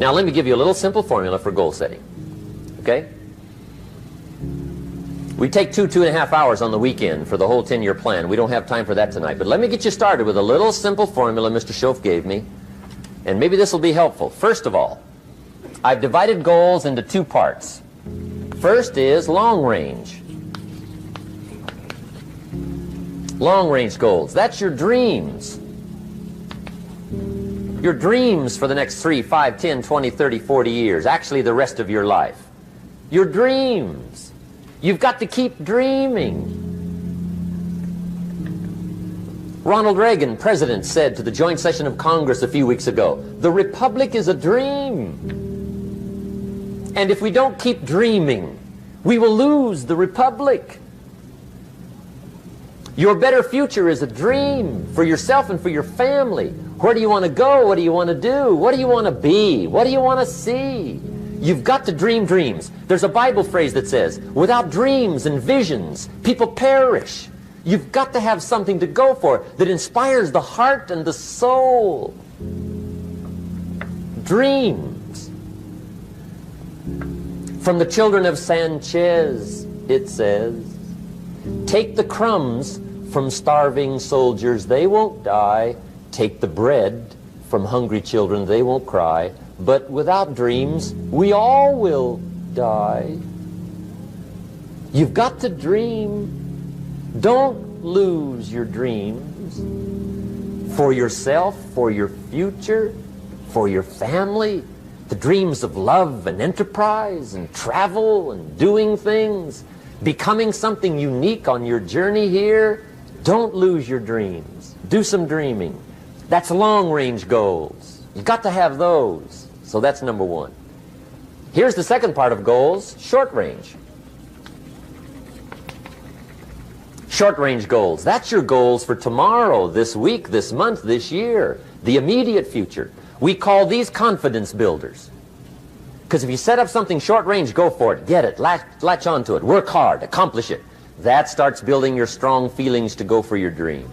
Now let me give you a little simple formula for goal setting. Okay? We take 2.5 hours on the weekend for the whole 10-year plan. We don't have time for that tonight. But let me get you started with a little simple formula Mr. Schoaf gave me. And maybe this will be helpful. First of all, I've divided goals into 2 parts. First is long range. Long range goals. That's your dreams. Your dreams for the next 3, 5, 10, 20, 30, 40 years. Actually, the rest of your life. Your dreams. You've got to keep dreaming. Ronald Reagan, president, said to the joint session of Congress a few weeks ago, "The Republic is a dream. And if we don't keep dreaming, we will lose the Republic." Your better future is a dream for yourself and for your family. Where do you want to go? What do you want to do? What do you want to be? What do you want to see? You've got to dream dreams. There's a Bible phrase that says, without dreams and visions, people perish. You've got to have something to go for that inspires the heart and the soul. Dreams. From the children of Sanchez, it says, take the crumbs from starving soldiers, they won't die. Take the bread from hungry children, they won't cry. But without dreams, we all will die. You've got to dream. Don't lose your dreams for yourself, for your future, for your family. The dreams of love and enterprise and travel and doing things, becoming something unique on your journey here. Don't lose your dreams. Do some dreaming. That's long-range goals. You've got to have those. So that's number 1. Here's the second part of goals, short range. Short-range goals. That's your goals for tomorrow, this week, this month, this year, the immediate future. We call these confidence builders. Because if you set up something short-range, go for it, get it, latch onto it, work hard, accomplish it. That starts building your strong feelings to go for your dreams.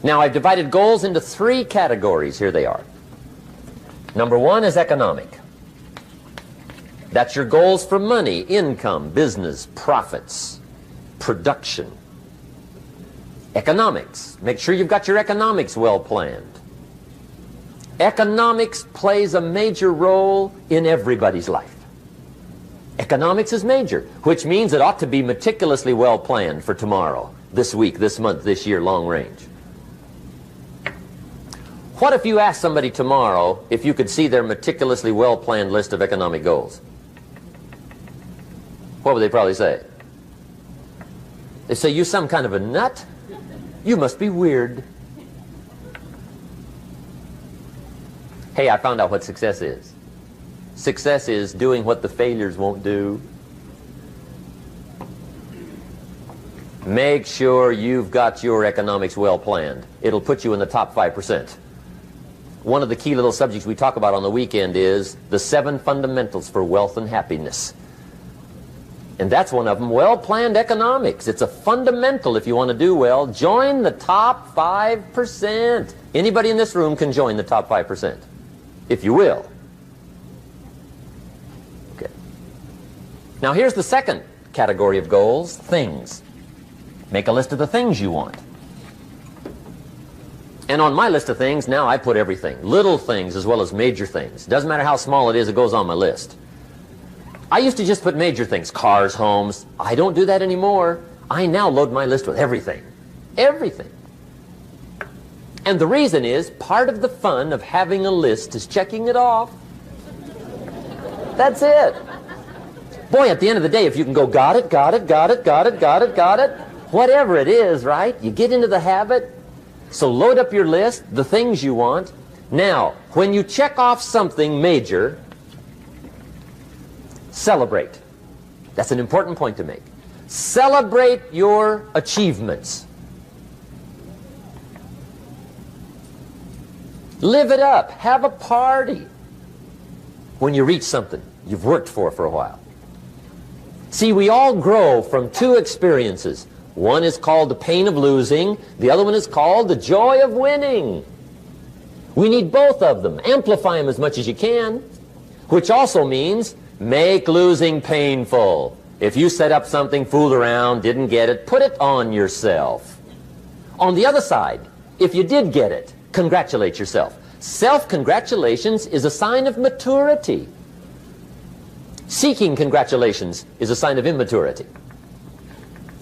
Now, I've divided goals into 3 categories. Here they are. Number 1 is economic. That's your goals for money, income, business, profits, production. Economics. Make sure you've got your economics well planned. Economics plays a major role in everybody's life. Economics is major, which means it ought to be meticulously well planned for tomorrow, this week, this month, this year, long range. What if you asked somebody tomorrow if you could see their meticulously well-planned list of economic goals? What would they probably say? They say, you some kind of a nut? You must be weird. Hey, I found out what success is. Success is doing what the failures won't do. Make sure you've got your economics well planned. It'll put you in the top 5%. One of the key little subjects we talk about on the weekend is the 7 fundamentals for wealth and happiness. And that's one of them, well-planned economics. It's a fundamental if you want to do well. Join the top 5%. Anybody in this room can join the top 5%, if you will. Okay. Now here's the second category of goals, things. Make a list of the things you want. And on my list of things, now I put everything. Little things as well as major things. Doesn't matter how small it is, it goes on my list. I used to just put major things, cars, homes. I don't do that anymore. I now load my list with everything. Everything. And the reason is, part of the fun of having a list is checking it off. That's it. Boy, at the end of the day, if you can go, got it, got it, got it, got it, got it, got it, whatever it is, right? You get into the habit. So load up your list, the things you want. Now, when you check off something major, celebrate. That's an important point to make. Celebrate your achievements. Live it up. Have a party when you reach something you've worked for a while. See, we all grow from 2 experiences. One is called the pain of losing. The other one is called the joy of winning. We need both of them. Amplify them as much as you can, which also means make losing painful. If you set up something, fooled around, didn't get it, put it on yourself. On the other side, if you did get it, congratulate yourself. Self-congratulations is a sign of maturity. Seeking congratulations is a sign of immaturity.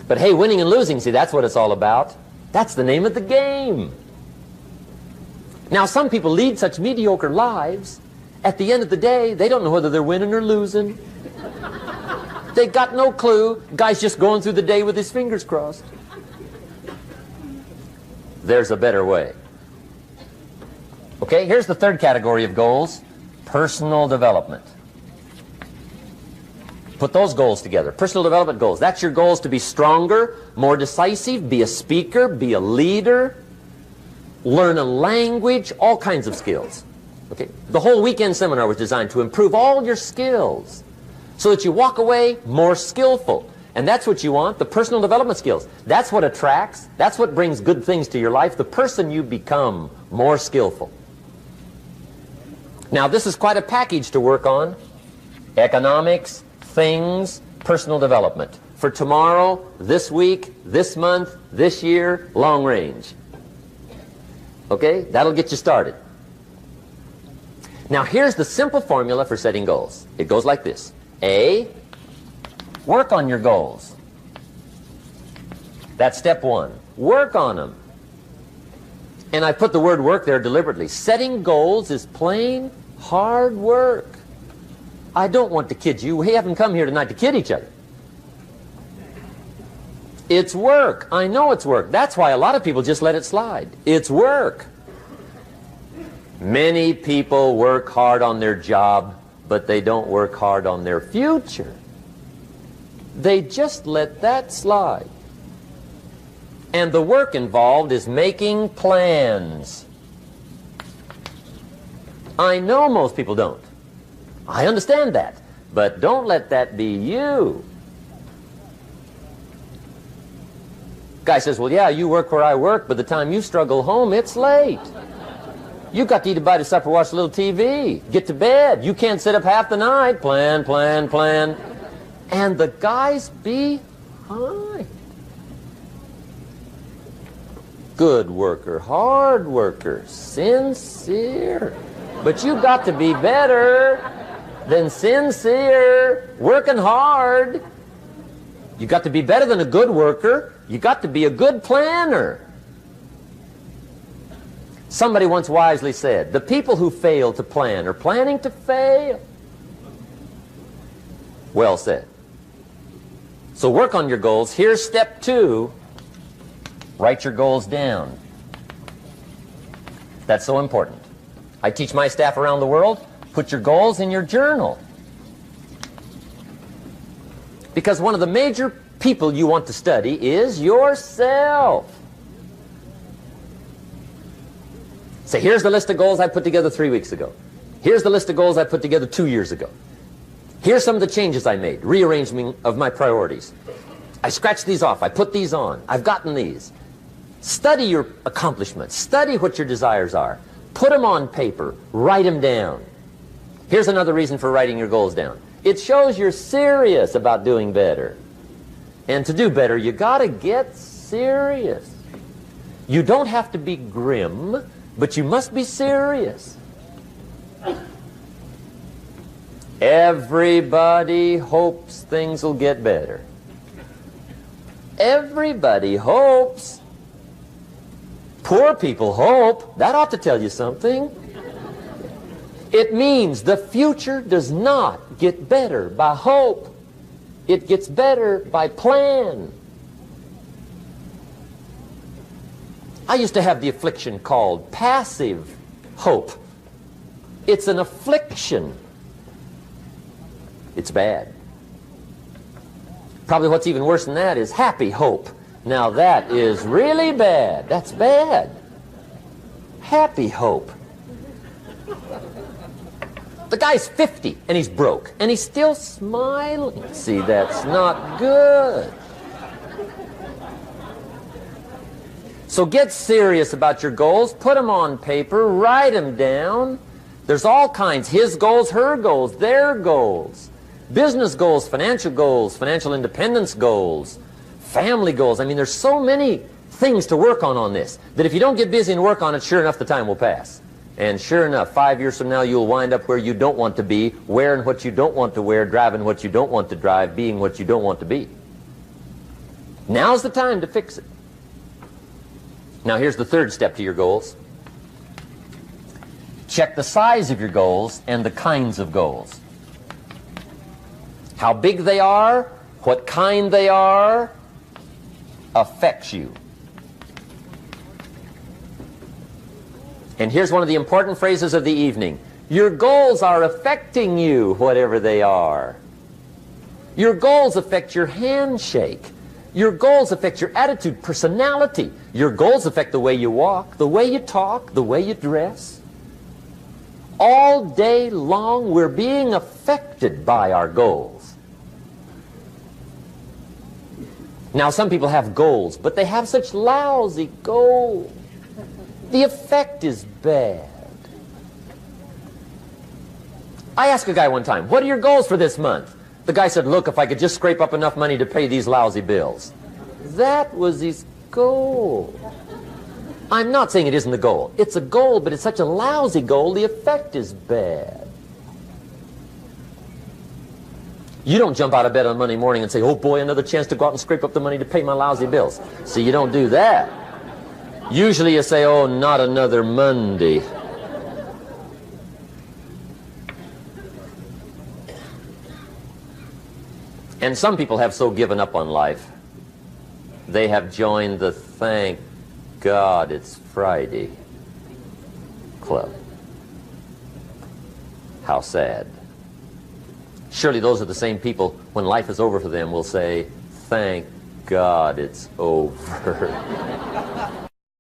But hey, winning and losing, see, that's what it's all about. That's the name of the game. Now, some people lead such mediocre lives, at the end of the day, they don't know whether they're winning or losing. They got no clue. Guy's just going through the day with his fingers crossed. There's a better way. Okay, here's the third category of goals: personal development. Put those goals together. Personal development goals. That's your goals to be stronger, more decisive, be a speaker, be a leader, learn a language, all kinds of skills. Okay? The whole weekend seminar was designed to improve all your skills so that you walk away more skillful. And that's what you want, the personal development skills. That's what attracts, that's what brings good things to your life, the person you become, more skillful. Now, this is quite a package to work on. Economics, things, personal development. For tomorrow, this week, this month, this year, long range. Okay? That'll get you started. Now, here's the simple formula for setting goals. It goes like this. A, work on your goals. That's step one. Work on them. And I put the word work there deliberately. Setting goals is plain hard work. I don't want to kid you. We haven't come here tonight to kid each other. It's work. I know it's work. That's why a lot of people just let it slide. It's work. Many people work hard on their job, but they don't work hard on their future. They just let that slide. And the work involved is making plans. I know most people don't. I understand that. But don't let that be you. Guy says, well, yeah, you work where I work, but the time you struggle home, it's late. You got to eat a bite of supper, watch a little TV, get to bed. You can't sit up half the night. Plan, plan, plan. And the guy's behind. Good worker, hard worker, sincere. But you got to be better than sincere, working hard. You got to be better than a good worker. You got to be a good planner. Somebody once wisely said, the people who fail to plan are planning to fail. Well said. So work on your goals. Here's step two. Write your goals down. That's so important. I teach my staff around the world, put your goals in your journal. Because one of the major people you want to study is yourself. Say, here's the list of goals I put together 3 weeks ago. Here's the list of goals I put together 2 years ago. Here's some of the changes I made, rearrangement of my priorities. I scratched these off, I put these on, I've gotten these. Study your accomplishments, study what your desires are. Put them on paper, write them down. Here's another reason for writing your goals down. It shows you're serious about doing better. And to do better, you gotta get serious. You don't have to be grim, but you must be serious. Everybody hopes things will get better. Everybody hopes. Poor people hope. That ought to tell you something. It means the future does not get better by hope. It gets better by plan. I used to have the affliction called passive hope. It's an affliction. It's bad. Probably what's even worse than that is happy hope. Now that is really bad. That's bad. Happy hope. The guy's 50 and he's broke and he's still smiling. See, that's not good. So get serious about your goals. Put them on paper. Write them down. There's all kinds. His goals, her goals, their goals. Business goals, financial independence goals, family goals. I mean, there's so many things to work on this that if you don't get busy and work on it, sure enough, the time will pass. And sure enough, 5 years from now, you'll wind up where you don't want to be, wearing what you don't want to wear, driving what you don't want to drive, being what you don't want to be. Now's the time to fix it. Now, here's the third step to your goals. Check the size of your goals and the kinds of goals. How big they are, what kind they are, affects you. And here's one of the important phrases of the evening. Your goals are affecting you, whatever they are. Your goals affect your handshake. Your goals affect your attitude, personality. Your goals affect the way you walk, the way you talk, the way you dress. All day long, we're being affected by our goals. Now, some people have goals, but they have such lousy goals. The effect is bad. I asked a guy one time, what are your goals for this month? The guy said, look, if I could just scrape up enough money to pay these lousy bills. That was his goal. I'm not saying it isn't the goal. It's a goal, but it's such a lousy goal, the effect is bad. You don't jump out of bed on Monday morning and say, oh boy, another chance to go out and scrape up the money to pay my lousy bills. See, you don't do that. Usually you say, oh, not another Monday. And some people have so given up on life, they have joined the thank God it's Friday club. How sad. Surely those are the same people, when life is over for them, will say, thank God it's over.